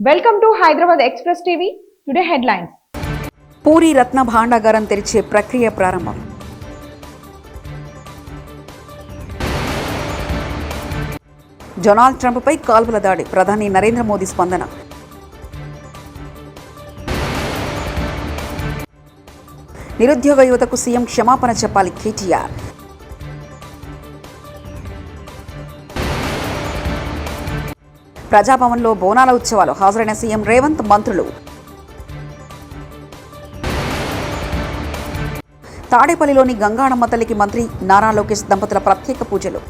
Welcome to Hyderabad express TV. Today headlines. Puri Ratna భాండాగారం తెరిచే ప్రక్రియ ప్రారంభం. డొనాల్డ్ ట్రంప్పై కాల్పుల దాడి, ప్రధాని నరేంద్ర మోదీ స్పందన. నిరుద్యోగ యువతకు సీఎం క్షమాపణ చెప్పాలి కేటీఆర్. ప్రజాభవన్లో బోనాల ఉత్సవాలు, హాజరైన సీఎం రేవంత్, మంత్రులు. తాడేపల్లిలోని గంగాణమ్మ తల్లికి మంత్రి నారా లోకేష్ దంపతుల ప్రత్యేక పూజలు.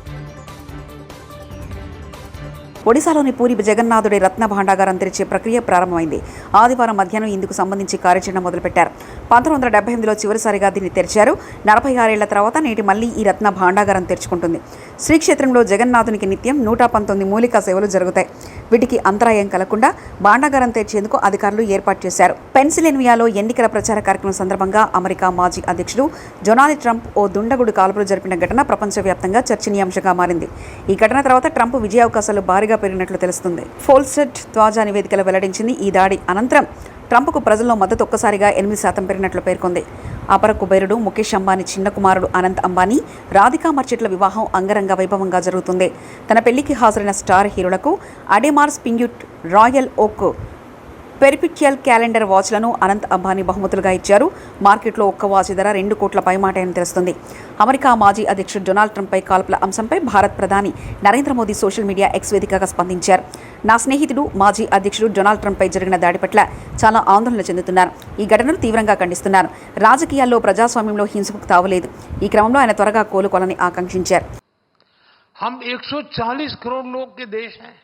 ఒడిశాలోని పూరి జగన్నాథుడి రత్న భాండాగారం తెరిచే ప్రక్రియ ప్రారంభమైంది. ఆదివారం మధ్యాహ్నం ఇందుకు సంబంధించి కార్యాచరణ మొదలుపెట్టారు. 1978లో చివరిసారిగా దీన్ని తెరిచారు. 46 ఏళ్ల తర్వాత నేటి మళ్లీ ఈ రత్న భాండాగారం తెరుచుకుంటుంది. శ్రీక్షేత్రంలో జగన్నాథునికి నిత్యం 119 మూలికా సేవలు జరుగుతాయి. వీటికి అంతరాయం కలగకుండా భాండాగారం తెరిచేందుకు అధికారులు ఏర్పాటు చేశారు. పెన్సిల్వేనియాలో ఎన్నికల ప్రచార కార్యక్రమం సందర్భంగా అమెరికా మాజీ అధ్యక్షుడు డొనాల్డ్ ట్రంప్ ఓ దుండగుడు కాల్పులు జరిపిన ఘటన ప్రపంచవ్యాప్తంగా చర్చనీయాంశంగా మారింది. ఈ ఘటన తర్వాత ట్రంప్ విజయావకాశాలు భారీగా పెరిగినట్లు తెలుస్తుంది. ఫోల్స్టెడ్ తాజా నివేదికలు వెల్లడించింది. ఈ దాడి అనంతరం ట్రంప్కు ప్రజల్లో మద్దతు ఒక్కసారిగా 8% పెరిగినట్లు పేర్కొంది. అపర కుబేరుడు ముఖేష్ అంబానీ చిన్న కుమారుడు అనంత్ అంబానీ, రాధికా మర్చెట్ల వివాహం అంగరంగ వైభవంగా జరుగుతుంది. తన పెళ్లికి హాజరైన స్టార్ హీరోలకు అడేమార్ స్పింగ్యూట్ రాయల్ ఓక్ పెర్పిట్యుయల్ క్యాలెండర్ వాచ్లను అనంత్ అంబానీ బహుమతులుగా ఇచ్చారు. మార్కెట్లో ఒక్క వాచ్ ధర 2 కోట్ల పైమాట అని తెలుస్తుంది. అమెరికా మాజీ అధ్యక్షుడు డొనాల్డ్ ట్రంప్పై కాల్పుల అంశంపై భారత్ ప్రధాని Narendra Modi social media X వేదికగా స్పందించారు. నా స్నేహితుడు మాజీ అధ్యక్షుడు డొనాల్డ్ ట్రంప్పై జరిగిన దాడి పట్ల చాలా ఆందోళన చెందుతున్నారు. ఈ ఘటనను తీవ్రంగా ఖండిస్తున్నారు. రాజకీయాల్లో ప్రజాస్వామ్యంలో హింసకు తావులేదు. ఈ క్రమంలో ఆయన త్వరగా కోలుకోవాలని ఆకాంక్షించారు. हम 140 करोड़ लोग के देश हैं.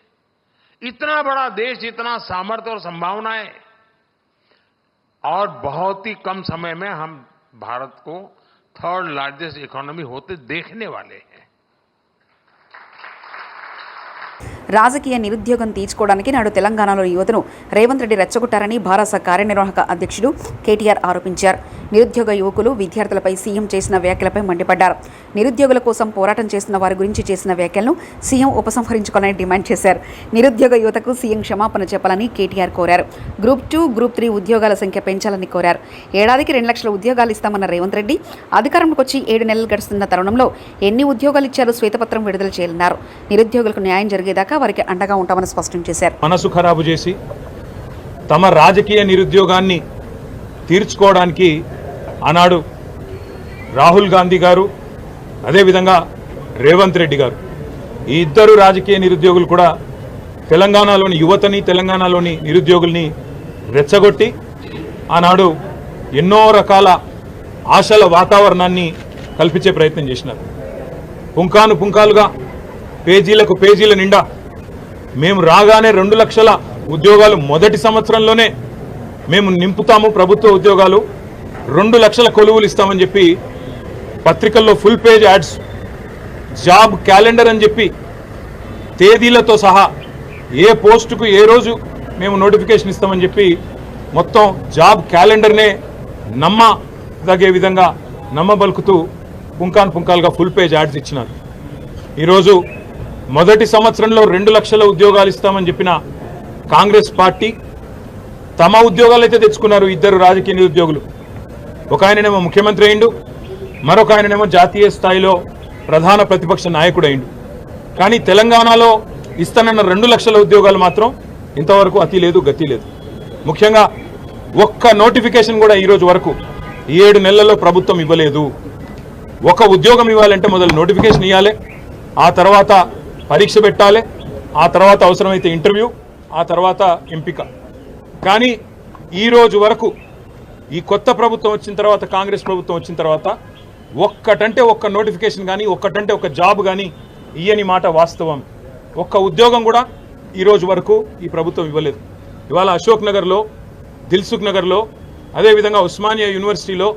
इतना बड़ा देश, इतना सामर्थ्य और संभावनाएं, और बहुत ही कम समय में हम भारत को 3rd लार्जेस्ट इकोनॉमी होते देखने वाले हैं. రాజకీయ నిరుద్యోగం తీర్చుకోవడానికి నాడు తెలంగాణలో యువతను రేవంత్ రెడ్డి రెచ్చగొట్టారని భారత కార్యనిర్వాహక అధ్యక్షుడు కేటీఆర్ ఆరోపించారు. నిరుద్యోగ యువకులు, విద్యార్థులపై సీఎం చేసిన వ్యాఖ్యలపై మండిపడ్డారు. నిరుద్యోగుల కోసం పోరాటం చేస్తున్న వారి గురించి చేసిన వ్యాఖ్యలను సీఎం ఉపసంహరించుకోవాలని డిమాండ్ చేశారు. నిరుద్యోగ యువతకు సీఎం క్షమాపణ చెప్పాలని కేటీఆర్ కోరారు. గ్రూప్ 2, గ్రూప్ 3 ఉద్యోగాల సంఖ్య పెంచాలని కోరారు. ఏడాదికి 2 లక్షల ఉద్యోగాలు ఇస్తామన్న రేవంత్ రెడ్డి అధికారంలోకి వచ్చి 7 నెలలు గడుస్తున్న తరుణంలో ఎన్ని ఉద్యోగాలు ఇచ్చారో శ్వేతపత్రం విడుదల చేయాలన్నారు. నిరుద్యోగులకు న్యాయం జరిగేదాకా వారికి అండగా ఉంటామని స్పష్టం చేశారు. మనసు ఖరాబు చేసి తమ రాజకీయ నిరుద్యోగాన్ని తీర్చుకోవడానికి ఆనాడు రాహుల్ గాంధీ గారు, అదేవిధంగా రేవంత్ రెడ్డి గారు, ఈ ఇద్దరు రాజకీయ నిరుద్యోగులు కూడా తెలంగాణలోని యువతని, తెలంగాణలోని నిరుద్యోగుల్ని రెచ్చగొట్టి ఆనాడు ఎన్నో రకాల ఆశల వాతావరణాన్ని కల్పించే ప్రయత్నం చేసినారు. పుంకాను పుంకాలుగా, పేజీలకు పేజీల నిండా మేము రాగానే 2 లక్షల ఉద్యోగాలు మొదటి సంవత్సరంలోనే మేము నింపుతాము, ప్రభుత్వ ఉద్యోగాలు 2 లక్షల కొలువులు ఇస్తామని చెప్పి పత్రికల్లో full page ads, job calendar అని చెప్పి తేదీలతో సహా ఏ పోస్టుకు ఏ రోజు మేము నోటిఫికేషన్ ఇస్తామని చెప్పి మొత్తం జాబ్ క్యాలెండర్నే నమ్మదగే విధంగా నమ్మబలుకుతూ పుంకాను పుంకాలుగా ఫుల్ పేజ్ యాడ్స్ ఇచ్చినారు. ఈరోజు మొదటి సంవత్సరంలో 2 లక్షల ఉద్యోగాలు ఇస్తామని చెప్పిన కాంగ్రెస్ పార్టీ తమ ఉద్యోగాలు అయితే తెచ్చుకున్నారు. ఇద్దరు రాజకీయ నిరుద్యోగులు, ఒక ఆయననేమో ముఖ్యమంత్రి అయిండు, మరొక ఆయననేమో జాతీయ స్థాయిలో ప్రధాన ప్రతిపక్ష నాయకుడు అయిండు. కానీ తెలంగాణలో ఇస్తానన్న 2 లక్షల ఉద్యోగాలు మాత్రం ఇంతవరకు అతి లేదు, గతి లేదు. ముఖ్యంగా ఒక్క నోటిఫికేషన్ కూడా ఈరోజు వరకు 7 నెలల్లో ప్రభుత్వం ఇవ్వలేదు. ఒక ఉద్యోగం ఇవ్వాలంటే మొదలు నోటిఫికేషన్ ఇవ్వాలి, ఆ తర్వాత పరీక్ష పెట్టాలి, ఆ తర్వాత అవసరమైతే ఇంటర్వ్యూ, ఆ తర్వాత ఎంపిక. కానీ ఈరోజు వరకు ఈ కొత్త ప్రభుత్వం వచ్చిన తర్వాత, కాంగ్రెస్ ప్రభుత్వం వచ్చిన తర్వాత ఒక్కటంటే ఒక్క నోటిఫికేషన్ కానీ, ఒక్కటంటే ఒక జాబ్ కానీ ఇయ్యని మాట వాస్తవం. ఒక్క ఉద్యోగం కూడా ఈరోజు వరకు ఈ ప్రభుత్వం ఇవ్వలేదు. ఇవాళ అశోక్ నగర్లో, దిల్సుఖ్ నగర్లో, అదేవిధంగా ఉస్మానియా యూనివర్సిటీలో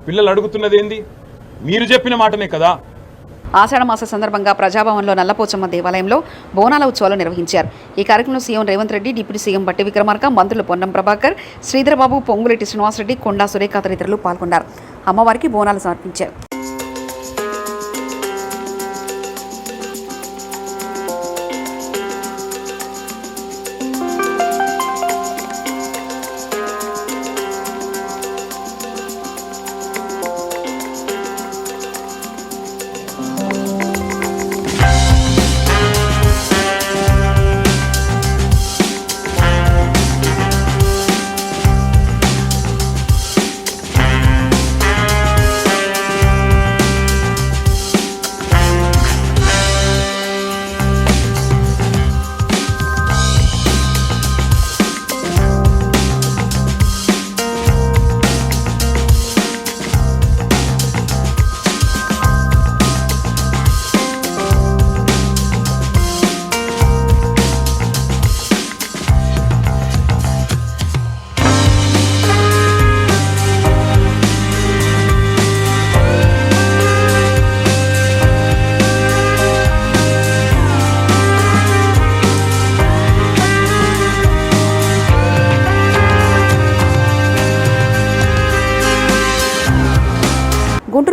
పిల్లలు అడుగుతున్నది ఏంది? మీరు చెప్పిన మాటనే కదా. ఆషాఢమాస సందర్భంగా ప్రజాభవన్లో నల్లపోచమ్మ దేవాలయంలో బోనాల ఉత్సవాలు నిర్వహించారు. ఈ కార్యక్రమంలో CM Revanth Reddy, deputy CM బట్టి విక్రమార్క, మంత్రులు పొన్నం ప్రభాకర్, శ్రీధరబాబు, పొంగులేటి శ్రీనివాసరెడ్డి, కొండా సురేఖ తదితరులు పాల్గొన్నారు. అమ్మవారికి బోనాలు సమర్పించారు.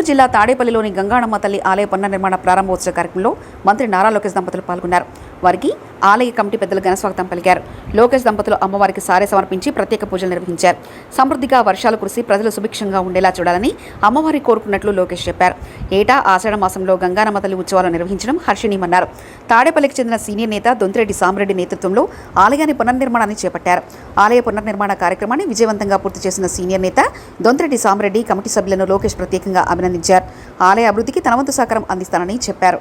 జిల్లా తాడేపల్లిలోని గంగాణమ్మ తల్లి ఆలయ పునర్నిర్మాణ ప్రారంభోత్సవ కార్యక్రమంలో మంత్రి నారా లోకేష్ దంపతులు పాల్గొన్నారు. వారికి ఆలయ కమిటీ పెద్దలు ఘనస్వాగతం పలికారు. లోకేష్ దంపతులు అమ్మవారికి సారె సమర్పించి ప్రత్యేక పూజలు నిర్వహించారు. సమృద్ధిగా వర్షాలు కురిసి ప్రజలు సుభిక్షంగా ఉండేలా చూడాలని అమ్మవారి కోరుకున్నట్లు లోకేష్ చెప్పారు. ఏటా ఆషాఢ మాసంలో గంగానమ్మ తల్లి ఉత్సవాలు నిర్వహించడం హర్షణీయమన్నారు. తాడేపల్లికి చెందిన సీనియర్ నేత దొంతిరెడ్డి సామిరెడ్డి నేతృత్వంలో ఆలయాన్ని పునర్నిర్మాణాన్ని చేపట్టారు. ఆలయ పునర్నిర్మాణ కార్యక్రమాన్ని విజయవంతంగా పూర్తి చేసిన సీనియర్ నేత దొంతిరెడ్డి సామిరెడ్డి కమిటీ సభ్యులను లోకేష్ ప్రత్యేకంగా అభినందించారు. ఆలయ అభివృద్ధికి తన వంతు సహకారం అందిస్తానని చెప్పారు.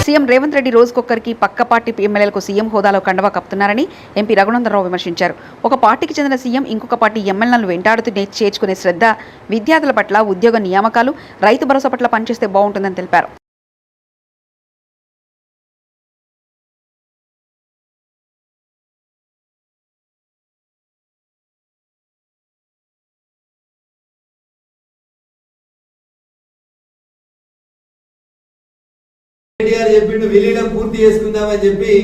సీఎం రేవంత్ రెడ్డి రోజుకొక్కరికి పక్క పార్టీ ఎమ్మెల్యేలకు సీఎం హోదాలో కండవా కప్పుతున్నారని ఎంపీ రఘునందనరావు విమర్శించారు. ఒక పార్టీకి చెందిన సీఎం ఇంకొక పార్టీ ఎమ్మెల్యేలను వెంటాడుతూ చేర్చుకునే శ్రద్ధ, విద్యార్థుల పట్ల, ఉద్యోగ నియామకాలు, రైతు భరోసా పట్ల పనిచేస్తే బాగుంటుందని తెలిపారు. కేటీఆర్ చెప్పిండు విలీనం పూర్తి చేసుకుందామని చెప్పి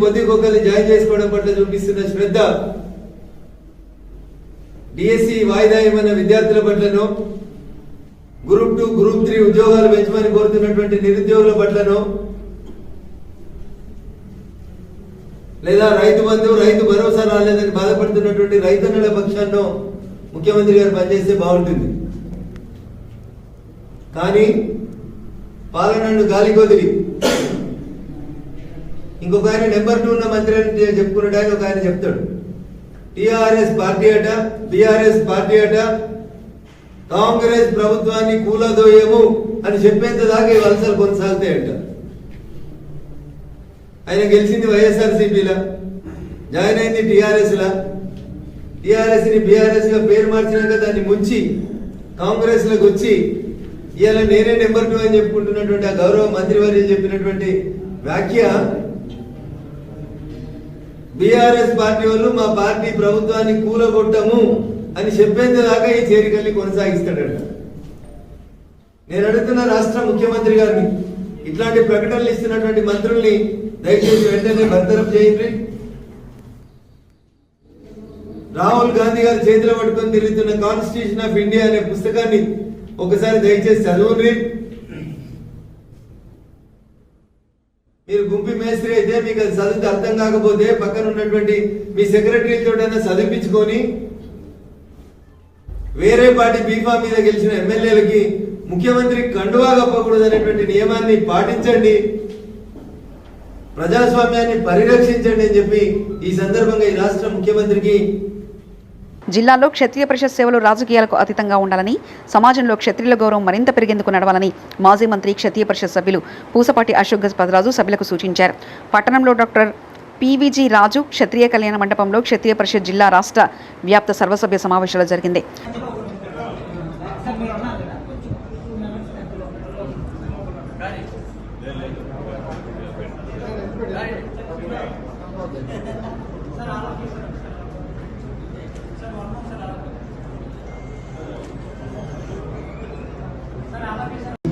పొద్దుకొకరిని జాయిన్ చేసుకోవడం పట్ల చూపిస్తున్న శ్రద్ధ, డిఎస్సి వాయిదా ఏమన్న విద్యార్థుల పట్లనో, గ్రూప్ 2, గ్రూప్ 3 ఉద్యోగాలు పెంచమని కోరుతున్నటువంటి నిరుద్యోగుల పట్లనో, లేదా రైతు బంధు, రైతు భరోసా రాలేదని బాధపడుతున్నటువంటి రైతన్నుల పక్షాన్నో ముఖ్యమంత్రి గారు పనిచేస్తే బాగుంటుంది. కానీ పాలనను గాలి కొదిలి ఇంకొక ఆయన నెంబర్ 2 ఉన్న మంత్రి అని చెప్పుకున్నాడు. ఆయన ఒక ఆయన చెప్తాడు, టిఆర్ఎస్ పార్టీ అట, బిఆర్ఎస్ పార్టీ అట, కాంగ్రెస్ ప్రభుత్వాన్ని కూలదోయము అని చెప్పేంత దాకా ఈ వలసలు కొనసాగుతాయంట. ఆయన గెలిచింది వైఎస్ఆర్సీపీలా, జాయిన్ అయింది టిఆర్ఎస్లా. టిఆర్ఎస్ ని బిఆర్ఎస్ గా పేరు మార్చినాక దాన్ని ముంచి కాంగ్రెస్ లకు వచ్చి ఇవాళ నేనే నెంబర్ 2 అని చెప్పుకుంటున్నటువంటి ఆ గౌరవ మంత్రివర్యులు చెప్పినటువంటి వ్యాఖ్య, బిఆర్ఎస్ పార్టీ వాళ్ళు మా పార్టీ ప్రభుత్వాన్ని కూలగొట్టము అని చెప్పేంత దాకా ఈ చేరికల్ని కొనసాగిస్తాడట. నేను అడుగుతున్న రాష్ట్ర ముఖ్యమంత్రి గారిని, ఇట్లాంటి ప్రకటనలు ఇస్తున్నటువంటి మంత్రుల్ని దయచేసి వెంటనే బర్తరఫ్ చేయండి. రాహుల్ గాంధీ గారి చేతిలో పట్టుకొని తిరుగుతున్న కాన్స్టిట్యూషన్ ఆఫ్ ఇండియా అనే పుస్తకాన్ని ఒకసారి దయచేసి చదవండి. మీరు గుంపి మేస్త్రి అయితే మీకు అది చదివితే అర్థం కాకపోతే పక్కన ఉన్నటువంటి మీ సెక్రటరీలతోటైనా చదివించుకొని వేరే పార్టీ బీఫా మీద గెలిచిన ఎమ్మెల్యేలకి ముఖ్యమంత్రి కండువా కప్పకూడదు అనేటువంటి నియమాన్ని పాటించండి, ప్రజాస్వామ్యాన్ని పరిరక్షించండి అని చెప్పి ఈ సందర్భంగా ఈ రాష్ట్ర ముఖ్యమంత్రికి. జిల్లాలో క్షత్రియ పరిషత్ సేవలు రాజకీయాలకు అతీతంగా ఉండాలని, సమాజంలో క్షత్రియుల గౌరవం మరింత పెరిగేందుకు నడవాలని మాజీ మంత్రి క్షత్రియ పరిషత్ సభ్యులు పూసపాటి అశోక్ గజపతిరాజు సభ్యులకు సూచించారు. పట్టణంలో డాక్టర్ పివిజి రాజు క్షత్రియ కళ్యాణ మండపంలో క్షత్రియ పరిషత్ జిల్లా రాష్ట్ర వ్యాప్త సర్వసభ్య సమావేశాలు జరిగింది.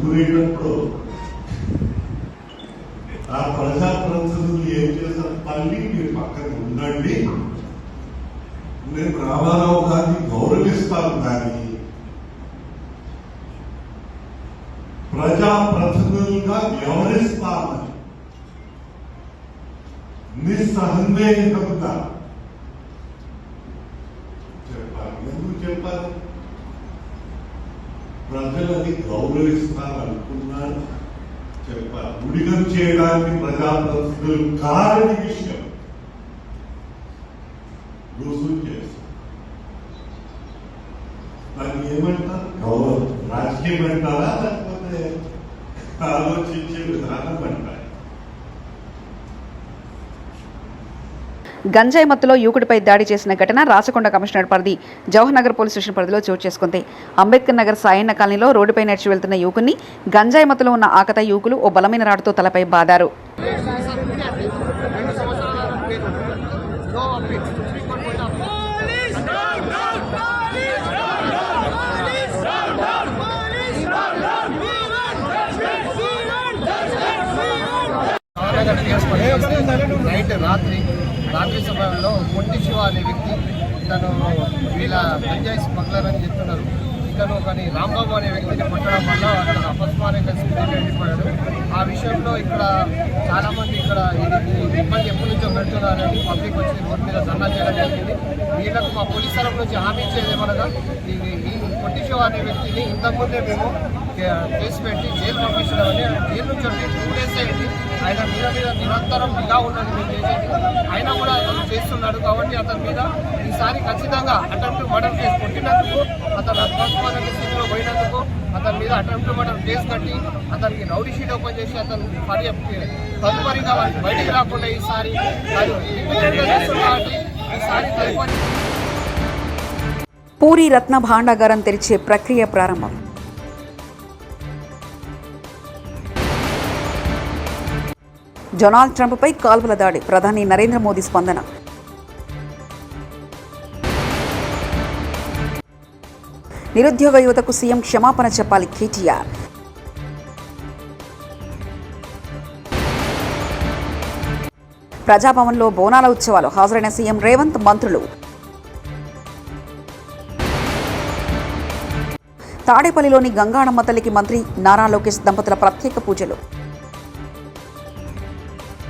గురైనప్పుడు ఆ ప్రజాప్రతినిధులు ఏం చేశారు, తల్లి మీరు పక్కన ఉండండి, నేను రామారావు గారిని గౌరవిస్తాను, కానీ ప్రజాప్రతినిధులుగా వ్యవహరిస్తామని నిస్సందేహంగా చెప్పాలి. ఎందుకు చెప్పాలి? ప్రజలని గౌరవిస్తాననుకున్నాను చెప్పాలి. ఉడిగం చేయడానికి ప్రజాప్రతినిధులు కాని విషయం రుజువు చేస్తారు. దాన్ని ఏమంటారు? గౌరవం. రాజకీయం అంటారా, లేకపోతే ఆలోచించే విధానం అంటారు. గంజాయి మత్తులో యువకుడిపై దాడి చేసిన ఘటన రాచకొండ కమిషనర్ పరిధి జవహర్ నగర్ పోలీస్ స్టేషన్ పరిధిలో చోటు చేసుకుంది. అంబేద్కర్ నగర్ సాయన్న కాలనీలో రోడ్డుపై నడిచి వెళ్తున్న యువకుడిని గంజాయి మత్తులో ఉన్న ఆకతాయి యువకులు ఓ బలమైన రాడుతో తలపై బాదారు. రాత్రి సమయంలో పొట్టి శివ అనే వ్యక్తి, ఇతను వీళ్ళ గంజాయి స్మగ్లర్ అని చెప్తున్నారు. ఇతను కానీ రాంబాబు అనే వ్యక్తిని పట్టడం వల్ల అతను అపస్మారంగా స్పీడ్ వెళ్ళిపోయాడు. ఆ విషయంలో ఇక్కడ చాలామంది ఇక్కడ ఇబ్బంది ఎప్పటి నుంచో పెడుతున్నారని పబ్లిక్ వచ్చి రోడ్డు మీద ధర్నా చేయడం జరిగింది. వీళ్ళకు మా పోలీస్ తరఫు నుంచి హామీ ఇచ్చేది ఏమనగా, ఈ పొట్టి శివ అనే వ్యక్తిని ఇంతకుముందే మేము కేసు పెట్టి జైలు పంపించినామని, జైలు నుంచి 2 days అయింది. ఆయన మీద నిరంతరం నిఘా ఉన్నది మేము చేసేది, అయినా కూడా అతను చేస్తున్నాడు. కాబట్టి అతని మీద ఈసారి ఖచ్చితంగా అటెంప్ట్ మర్డర్ కేసు కొట్టినందుకు, అతను అపస్మారక స్థితిలో పోయినందుకు అతని మీద అటెంప్ట్ మర్డర్ కేసు కట్టి అతనికి రౌడీ షీట్ ఓపెన్ చేసి అతను తదుపరిగా బయటికి రాకుండా ఈసారి తదుపరి పూరి రత్న భాండాగారం తెరిచే ప్రక్రియ ప్రారంభం. డొనాల్డ్ ట్రంప్పై కాల్పుల దాడి, ప్రధాని నరేంద్ర మోదీ స్పందన. నిరుద్యోగ యువతకు సీఎం క్షమాపణ చెప్పాలి కేటీఆర్. ప్రజాభవన్లో బోనాల ఉత్సవాలు, హాజరైన సీఎం రేవంత్, మంత్రులు. తాడేపల్లిలోని గంగాణమ్మ తల్లికి మంత్రి నారా లోకేష్ దంపతుల ప్రత్యేక పూజలు.